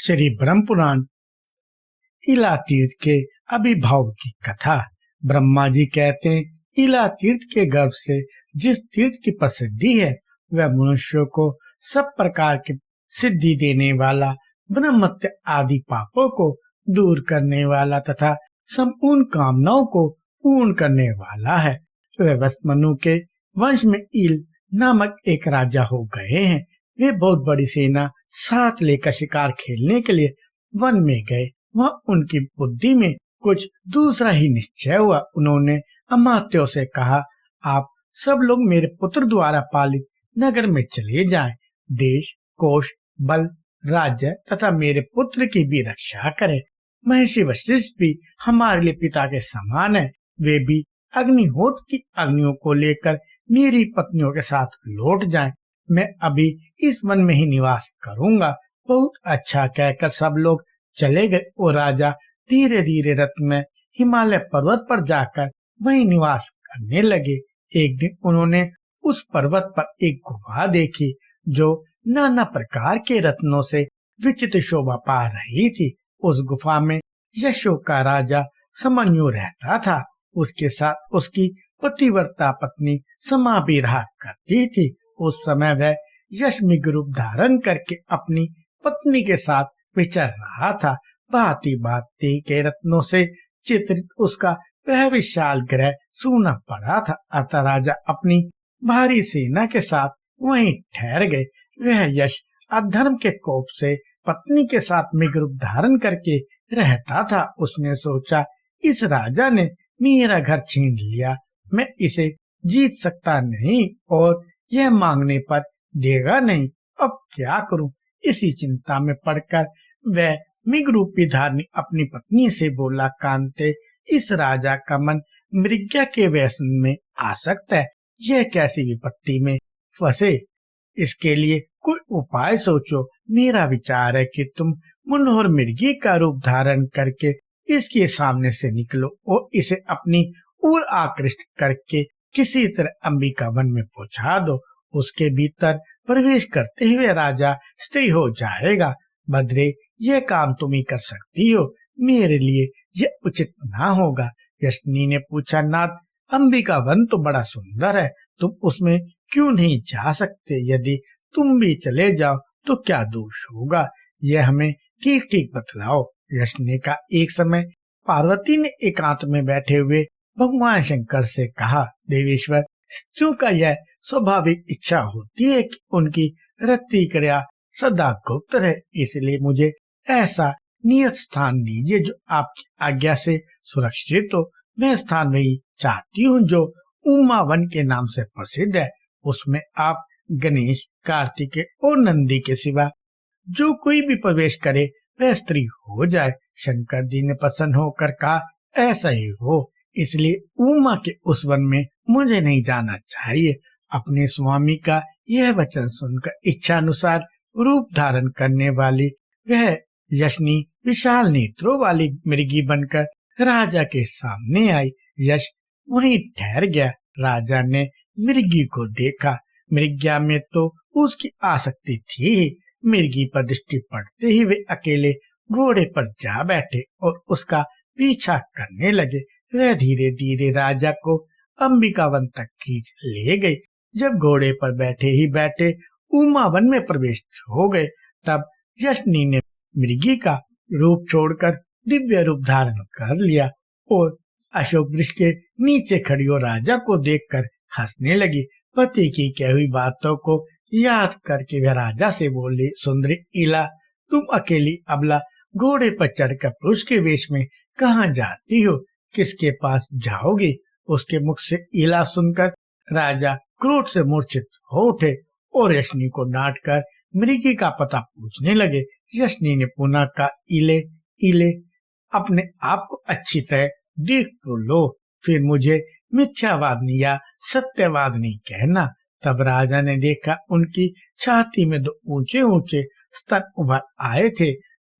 श्री ब्रह्म पुराण इला तीर्थ के आविर्भाव की कथा। ब्रह्मा जी कहते हैं, इला तीर्थ के गर्भ से जिस तीर्थ की प्रसिद्धि है वह मनुष्यों को सब प्रकार की सिद्धि देने वाला, ब्रह्मत्य आदि पापों को दूर करने वाला तथा संपूर्ण कामनाओं को पूर्ण करने वाला है। वह वस्तमनु के वंश में इल नामक एक राजा हो गए हैं। वे बहुत बड़ी सेना साथ लेकर शिकार खेलने के लिए वन में गए। वहाँ उनकी बुद्धि में कुछ दूसरा ही निश्चय हुआ। उन्होंने अमात्यों से कहा, आप सब लोग मेरे पुत्र द्वारा पालित नगर में चले जाएं। देश, कोष, बल, राज्य तथा मेरे पुत्र की भी रक्षा करें। महर्षि वशिष्ठ भी हमारे लिए पिता के समान है। वे भी अग्निहोत्र की अग्नियों को लेकर मेरी पत्नियों के साथ लौट जाएं। मैं अभी इस वन में ही निवास करूंगा। बहुत अच्छा कहकर सब लोग चले गए और राजा धीरे धीरे रथ में हिमालय पर्वत पर जाकर वहीं निवास करने लगे। एक दिन उन्होंने उस पर्वत पर एक गुफा देखी जो नाना प्रकार के रत्नों से विचित्र शोभा पा रही थी। उस गुफा में यशो का राजा समन्यु रहता था। उसके साथ उसकी पतिव्रता पत्नी समा भी रहा करती थी। उस समय वह यशमिग रूप धारण करके अपनी पत्नी के साथ विचर रहा था। भांति भांति के रत्नों से चित्रित उसका वह विशाल गृह सूना पड़ा था। अतः राजा अपनी भारी सेना के साथ वहीं ठहर गए। वह यश अधर्म के कोप से पत्नी के साथ मृग रूप धारण करके रहता था। उसने सोचा, इस राजा ने मेरा घर छीन लिया, मैं इसे जीत सकता नहीं और यह मांगने पर देगा नहीं। अब क्या करूं? इसी चिंता में पड़कर वह मृग रूपी धारिणी अपनी पत्नी से बोला, कांते, इस राजा का मन मृग्या के व्यसन में आसक्त है। यह कैसी विपत्ति में फंसे, इसके लिए कोई उपाय सोचो। मेरा विचार है कि तुम मनोहर मृगी का रूप धारण करके इसके सामने से निकलो और इसे अपनी ओर आकृष्ट करके किसी तरह अंबिका वन में पहुंचा दो। उसके भीतर प्रवेश करते हुए राजा स्त्री हो जाएगा। भद्रे, यह काम तुम ही कर सकती हो, मेरे लिए यह उचित ना होगा। यशनी ने पूछा, नाथ, अंबिका वन तो बड़ा सुंदर है, तुम उसमें क्यों नहीं जा सकते? यदि तुम भी चले जाओ तो क्या दोष होगा, यह हमें ठीक ठीक बतलाओ। यशनी का एक समय पार्वती ने एकांत में बैठे हुए भगवान शंकर से कहा, देवेश्वर, स्त्रियों का यह स्वाभाविक इच्छा होती है कि उनकी रति क्रिया सदा गुप्त रहे, इसलिए मुझे ऐसा नियत स्थान दीजिए जो आपकी आज्ञा से सुरक्षित हो। मैं स्थान वही चाहती हूँ जो उमा वन के नाम से प्रसिद्ध है। उसमें आप गणेश, कार्तिकेय और नंदी के सिवा जो कोई भी प्रवेश करे वह स्त्री हो जाए। शंकर जी ने प्रसन्न होकर कहा, ऐसा ही हो, इसलिए उमा के उस वन में मुझे नहीं जाना चाहिए। अपने स्वामी का यह वचन सुनकर इच्छा अनुसार रूप धारण करने वाली वह यशनी विशाल नेत्रों वाली मृगी बनकर राजा के सामने आई। यश वहीं ठहर गया। राजा ने मृगी को देखा। मृग्या में तो उसकी आसक्ति थी। मृगी पर दृष्टि पड़ते ही वे अकेले घोड़े पर जा बैठे और उसका पीछा करने लगे। वह धीरे धीरे राजा को अंबिका वन तक खींच ले गई। जब घोड़े पर बैठे ही बैठे उमा वन में प्रवेश हो गए, तब यशनी ने मृगी का रूप छोड़कर दिव्य रूप धारण कर लिया और अशोक वृक्ष के नीचे खड़ी और राजा को देखकर हंसने लगी। पति की कही हुई बातों को याद करके वह राजा से बोली, सुंदरी इला, तुम अकेली अबला घोड़े पर चढ़कर पुरुष के वेश में कहाँ जाती हो? किसके पास जाओगी? उसके मुख से इला सुनकर राजा क्रोध से मूर्छित हो उठे और यशनी को डांटकर मृगी का पता पूछने लगे। यशनी ने पुनः कहा, इले इले, अपने आप को अच्छी तरह देख तो लो, फिर मुझे मिथ्यावादनी या सत्यवादनी कहना। तब राजा ने देखा उनकी छाती में दो ऊंचे ऊंचे स्तन उभर आए थे।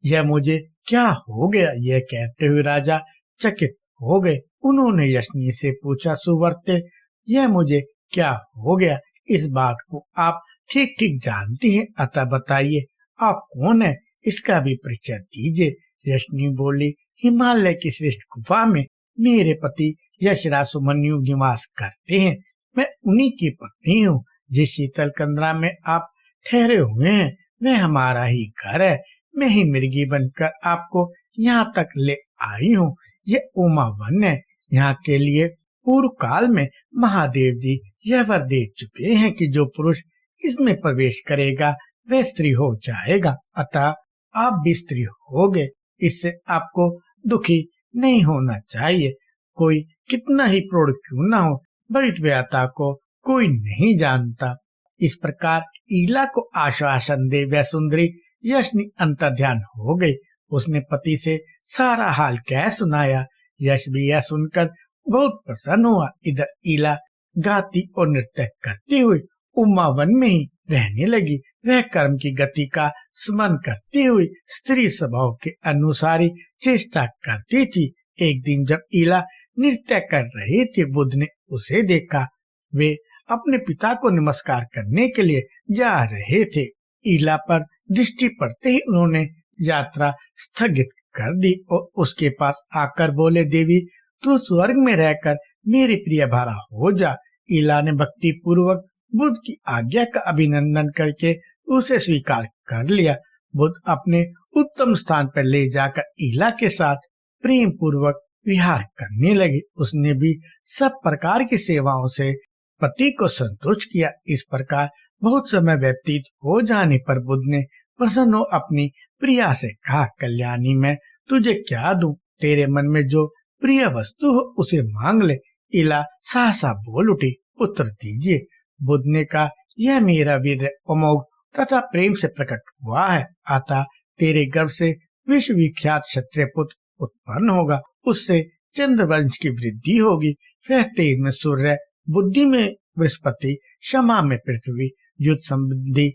यह मुझे क्या हो गया? यह कहते हुए राजा चकित हो गए। उन्होंने यशनी से पूछा, सुवर्ते, यह मुझे क्या हो गया? इस बात को आप ठीक ठीक जानती हैं, अतः बताइए, आप कौन है? इसका भी परिचय दीजिए। यशनी बोली, हिमालय की श्रेष्ठ गुफा में मेरे पति यशराज सुमन्यु निवास करते हैं। मैं उन्हीं की पत्नी हूँ। जिस शीतल कंदरा में आप ठहरे हुए हैं वह हमारा ही घर है। मैं ही मिर्गी बनकर आपको यहाँ तक ले आई हूँ। ये उमा वन है। यहाँ के लिए पूर्व काल में महादेव जी यह वर दे चुके हैं कि जो पुरुष इसमें प्रवेश करेगा वह स्त्री हो जाएगा। अतः आप भी स्त्री होगे। इससे आपको दुखी नहीं होना चाहिए। कोई कितना ही प्रौढ़ क्यों न हो, भविष्यवक्ता को कोई नहीं जानता। इस प्रकार ईला को आश्वासन दे वह सुंदरी यशनी अंतर्ध्यान हो गई। उसने पति से सारा हाल कह सुनाया। यश भी यह सुनकर बहुत प्रसन्न हुआ। इधर ईला गाती और नृत्य करती हुई उमा वन में ही रहने लगी। वह कर्म की गति का स्मरण करती हुई स्त्री स्वभाव के अनुसार ही चेष्टा करती थी। एक दिन जब ईला नृत्य कर रही थी, बुद्ध ने उसे देखा। वे अपने पिता को नमस्कार करने के लिए जा रहे थे। ईला पर दृष्टि पड़ते ही उन्होंने यात्रा स्थगित कर दी और उसके पास आकर बोले, देवी तू स्वर्ग में रहकर मेरी प्रिय भारा हो जा। ईला ने भक्ति पूर्वक बुद्ध की आज्ञा का अभिनंदन करके उसे स्वीकार कर लिया। बुद्ध अपने उत्तम स्थान पर ले जाकर ईला के साथ प्रेम पूर्वक विहार करने लगे। उसने भी सब प्रकार की सेवाओं से पति को संतुष्ट किया। इस प्रकार बहुत समय व्यतीत हो जाने पर बुद्ध ने प्रसन्न हो अपनी प्रिया से कहा, कल्याणी मैं तुझे क्या दूं? तेरे मन में जो प्रिय वस्तु हो उसे मांग ले। ईला सहसा बोल उठी, उत्तर दीजिए। बुद्ध ने कहा, यह मेरा वीर अमोघ तथा प्रेम से प्रकट हुआ है। अतः तेरे गर्भ से विश्व विख्यात क्षत्रिय पुत्र उत्पन्न होगा। उससे चंद्रवंश की वृद्धि होगी। वह तेज में सूर्य, बुद्धि में बृहस्पति, क्षमा में पृथ्वी, युद्ध संबंधी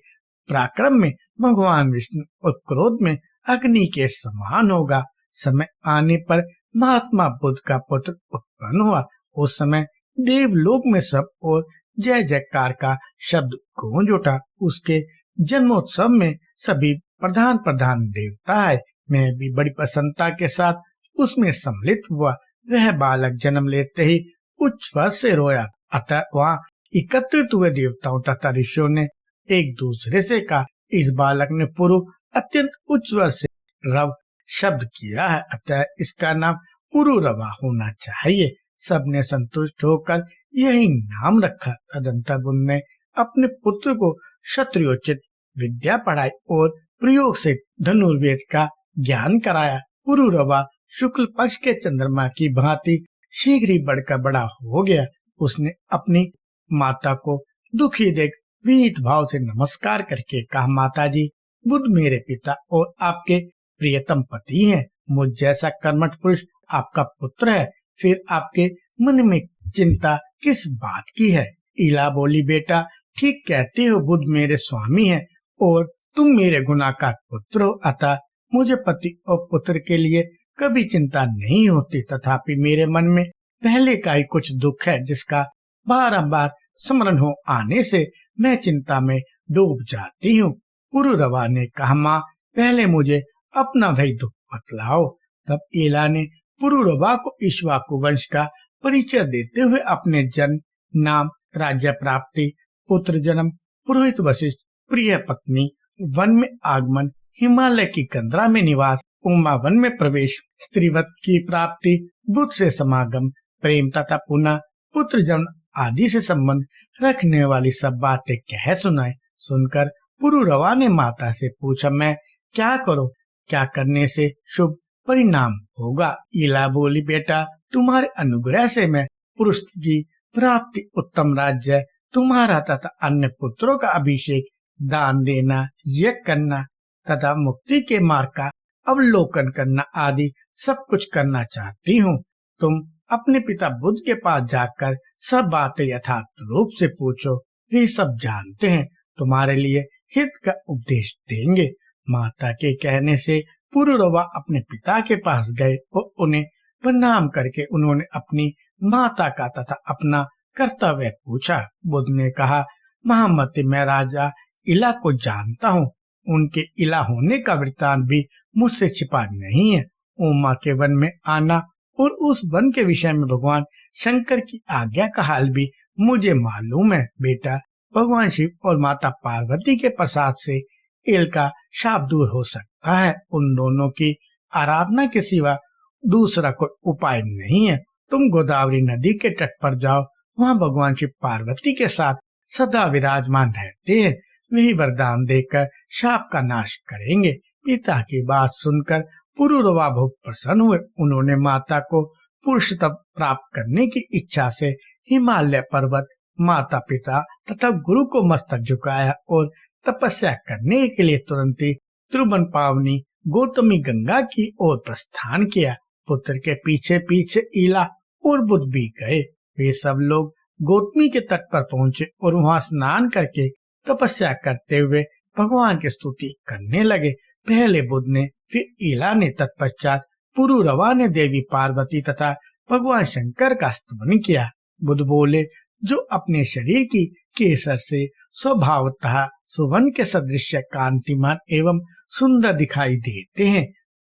पराक्रम में भगवान विष्णु और क्रोध में अग्नि के समान होगा। समय आने पर महात्मा बुद्ध का पुत्र उत्पन्न हुआ। उस समय देवलोक में सब और जय जयकार का शब्द गूंज उठा। उसके जन्मोत्सव में सभी प्रधान प्रधान देवता है। मैं भी बड़ी प्रसन्नता के साथ उसमें सम्मिलित हुआ। वह बालक जन्म लेते ही उच्च स्वर से रोया। अतः वहाँ एकत्रित हुए देवताओं तथा ऋषियों ने एक दूसरे से कहा, इस बालक ने पूर्व अत्यंत उच्च स्वर से रव शब्द किया है, अतः इसका नाम पुरुरवा होना चाहिए। सबने संतुष्ट होकर यही नाम रखा। तदंतर बुद्ध ने अपने पुत्र को क्षत्रियोचित विद्या पढ़ाई और प्रयोग से धनुर्वेद का ज्ञान कराया। पुरुरवा शुक्ल पक्ष के चंद्रमा की भांति शीघ्र ही बढ़कर बड़ा हो गया। उसने अपनी माता को दुखी देख विनीत भाव से नमस्कार करके कहा, माता जी, बुद्ध मेरे पिता और आपके प्रियतम पति हैं। मुझ जैसा कर्मठ पुरुष आपका पुत्र है, फिर आपके मन में चिंता किस बात की है? ईला बोली, बेटा ठीक कहते हो, बुद्ध मेरे स्वामी हैं और तुम मेरे गुणाकार पुत्र हो। अतः मुझे पति और पुत्र के लिए कभी चिंता नहीं होती। तथापि मेरे मन में पहले का ही कुछ दुख है, जिसका बारंबार स्मरण हो आने से मैं चिंता में डूब जाती हूँ। पुरुरवा ने कहा, माँ पहले मुझे अपना वही दुख बतलाओ। तब ईला ने पुरुरवा को इक्ष्वाकु वंश का परिचय देते हुए अपने जन्म, नाम, राज्य प्राप्ति, पुत्र जन्म, पुरोहित वशिष्ठ, प्रिय पत्नी, वन में आगमन, हिमालय की कंदरा में निवास, उमा वन में प्रवेश, स्त्रीवत की प्राप्ति, बुद्ध से समागम, प्रेम तथा पुनः पुत्र जन्म आदि से संबंध रखने वाली सब बातें कह सुनाए। सुनकर पुरुरवा ने माता से पूछा, मैं क्या करूं? क्या करने से शुभ परिणाम होगा? ईला बोली, बेटा तुम्हारे अनुग्रह से मैं पुरुष की प्राप्ति, उत्तम राज्य, तुम्हारा तथा अन्य पुत्रों का अभिषेक, दान देना, यज्ञ करना तथा मुक्ति के मार्ग का अवलोकन करना आदि सब कुछ करना चाहती हूँ। तुम अपने पिता बुद्ध के पास जाकर सब बातें यथार्थ रूप से पूछो। वे सब जानते हैं, तुम्हारे लिए हित का उपदेश देंगे। माता के कहने से पुरुरवा अपने पिता के पास गए और उन्हें प्रणाम करके उन्होंने अपनी माता का तथा अपना कर्तव्य पूछा। बुद्ध ने कहा, महामती, मैं राजा ईला को जानता हूँ। उनके इला होने का वृत्तांत भी मुझसे छिपा नहीं है। उमा के वन में आना और उस वन के विषय में भगवान शंकर की आज्ञा का हाल भी मुझे मालूम है। बेटा, भगवान शिव और माता पार्वती के प्रसाद से इल का शाप दूर हो सकता है। उन दोनों की आराधना के सिवा दूसरा कोई उपाय नहीं है। तुम गोदावरी नदी के तट पर जाओ, वहाँ भगवान शिव पार्वती के साथ सदा विराजमान रहते हैं। वही वरदान देकर शाप का नाश करेंगे। पिता की बात सुनकर पुरुरवा बहुत प्रसन्न हुए। उन्होंने माता को पुरुष तप प्राप्त करने की इच्छा से हिमालय पर्वत, माता पिता तथा गुरु को मस्तक झुकाया और तपस्या करने के लिए तुरंत ही त्रिभुवन पावनी गौतमी गंगा की ओर प्रस्थान किया। पुत्र के पीछे पीछे इला और बुध भी गए। वे सब लोग गौतमी के तट पर पहुंचे और वहां स्नान करके तपस्या करते हुए भगवान की स्तुति करने लगे। पहले बुध ने, फिर इला ने, तत्पश्चात पुरुरवा ने देवी पार्वती तथा भगवान शंकर का स्तवन किया। बुध बोले, जो अपने शरीर की केसर से स्वभावतः सुवन के सदृश कांतिमान एवं सुंदर दिखाई देते हैं,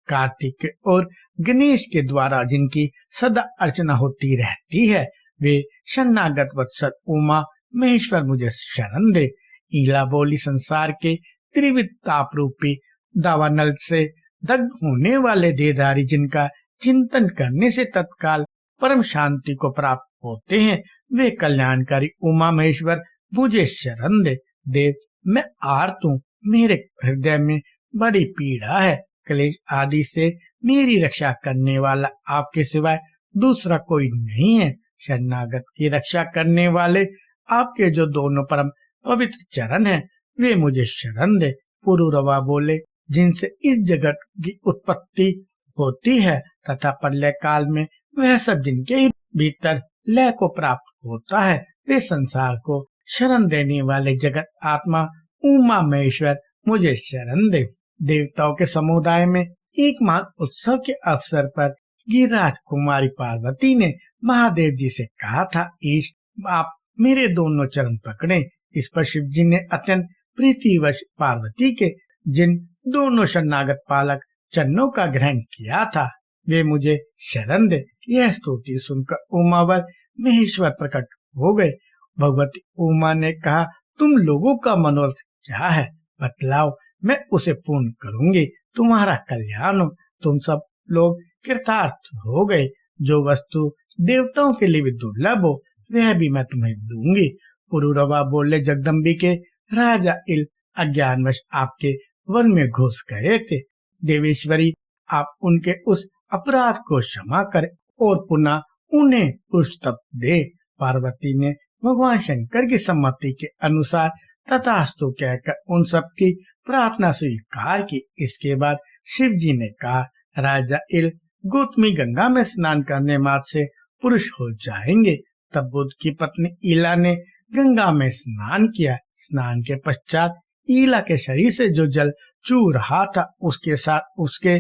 कार्तिक और गणेश के द्वारा जिनकी सदा अर्चना होती रहती है, वे शरणागत वत्सल उमा महेश्वर मुझे शरण दे। ईला बोली, संसार के त्रिविध ताप रूपी दावानल से दग्ध होने वाले देहधारी जिनका चिंतन करने से तत्काल परम शांति को प्राप्त होते हैं, वे कल्याणकारी उमा महेश्वर मुझे शरण दे। देव, मैं आर्त हूँ, मेरे हृदय में बड़ी पीड़ा है। क्लेश आदि से मेरी रक्षा करने वाला आपके सिवाय दूसरा कोई नहीं है। शरणागत की रक्षा करने वाले आपके जो दोनों परम पवित्र चरण हैं, वे मुझे शरण दे। पुरुरवा बोले, जिनसे इस जगत की उत्पत्ति होती है तथा प्रलय काल में वह सब जिनके ही भीतर लय को प्राप्त होता है, वे संसार को शरण देने वाले जगत आत्मा उमा महेश्वर मुझे शरण दे। देवताओं के समुदाय में एक महान उत्सव के अवसर पर गिरिराज कुमारी पार्वती ने महादेव जी से कहा था, ईश, आप मेरे दोनों चरण पकड़े। इस पर शिव जी ने अत्यंत प्रीतिवश पार्वती के जिन दोनों शरणागत पालक चरणों का ग्रहण किया था, वे मुझे शरण दे। यह स्तुति सुनकर उमावर महेश्वर प्रकट हो गए। भगवती उमा ने कहा, तुम लोगों का मनोरथ क्या है, बतलाओ, मैं उसे पूर्ण करूंगी। तुम्हारा कल्याण हो। तुम सब लोग कृतार्थ हो गए। जो वस्तु देवताओं के लिए भी दुर्लभ हो, वह भी मैं तुम्हें दूंगी। पुरुरवा बोले, जगदम्बिके, राजा इल अज्ञानवश आपके वन में घुस गए थे। देवेश्वरी, आप उनके उस अपराध को क्षमा करें और पुनः उन्हें पुरुष तप दे। पार्वती ने भगवान शंकर की सम्मति के अनुसार तथास्तु कहकर उन सब की प्रार्थना स्वीकार की। इसके बाद शिव जी ने कहा, राजा इल गौतमी गंगा में स्नान करने मात्र से पुरुष हो जाएंगे। तब बुध की पत्नी ईला ने गंगा में स्नान किया। स्नान के पश्चात ईला के शरीर से जो जल चू रहा था, उसके साथ उसके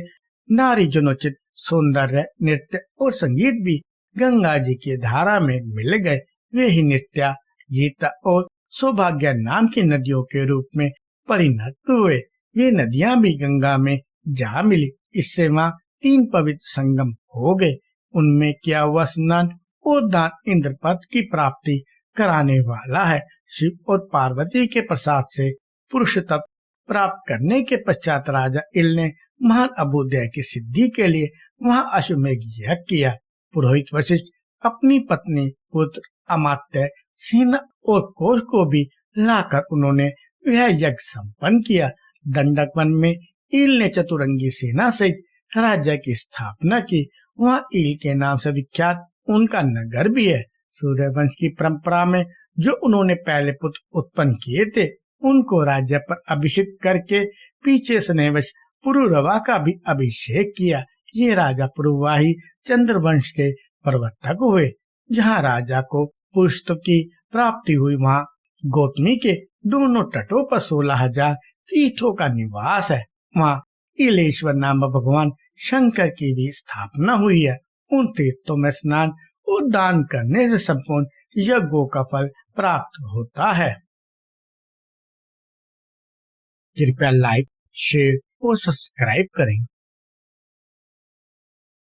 नारी जनोचित सौंदर्य, नृत्य और संगीत भी गंगा जी की धारा में मिल गए। वे ही नित्या, गीता और सौभाग्य नाम की नदियों के रूप में परिणत हुए। वे नदियां भी गंगा में जा मिली। इससे वहाँ 3 पवित्र संगम हो गए। उनमें किया हुआ स्नान और दान इंद्रपद की प्राप्ति कराने वाला है। शिव और पार्वती के प्रसाद से पुरुष तप प्राप्त करने के पश्चात राजा इल ने महान अभ्युदय की सिद्धि के लिए वहां अश्वमेघ यज्ञ किया। पुरोहित वशिष्ठ अपनी पत्नी, पुत्र, अमात्य, सेना और कोष को भी लाकर उन्होंने वह यज्ञ संपन्न किया। दंडक वन में ईल ने चतुरंगी सेना सहित राज्य की स्थापना की। वहाँ ईल के नाम से विख्यात उनका नगर भी है। सूर्यवंश की परंपरा में जो उन्होंने पहले पुत्र उत्पन्न किए थे, उनको राज्य पर अभिषेक करके पीछे स्नेहवश पुरुरवा का भी अभिषेक किया। ये राजा पुरुवाही चंद्रवंश के प्रवर्तक हुए। जहाँ राजा को पुष्प की प्राप्ति हुई, वहाँ गौतमी के दोनों तटों पर 16,000 तीर्थों का निवास है। वहाँ इलेश्वर नाम भगवान शंकर की भी स्थापना हुई है। उन तीर्थों में स्नान और दान करने से संपूर्ण यज्ञों का फल प्राप्त होता है। कृपया लाइक, शेयर और सब्सक्राइब करें।